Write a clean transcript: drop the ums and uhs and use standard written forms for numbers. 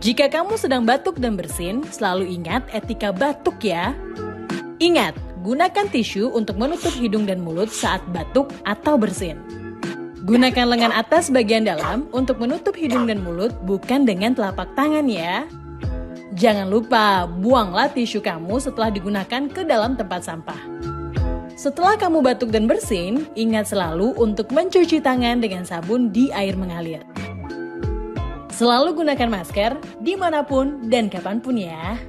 Jika kamu sedang batuk dan bersin, selalu ingat etika batuk ya. Ingat, gunakan tisu untuk menutup hidung dan mulut saat batuk atau bersin. Gunakan lengan atas bagian dalam untuk menutup hidung dan mulut, bukan dengan telapak tangan ya. Jangan lupa, buanglah tisu kamu setelah digunakan ke dalam tempat sampah. Setelah kamu batuk dan bersin, ingat selalu untuk mencuci tangan dengan sabun di air mengalir. Selalu gunakan masker dimanapun dan kapanpun ya.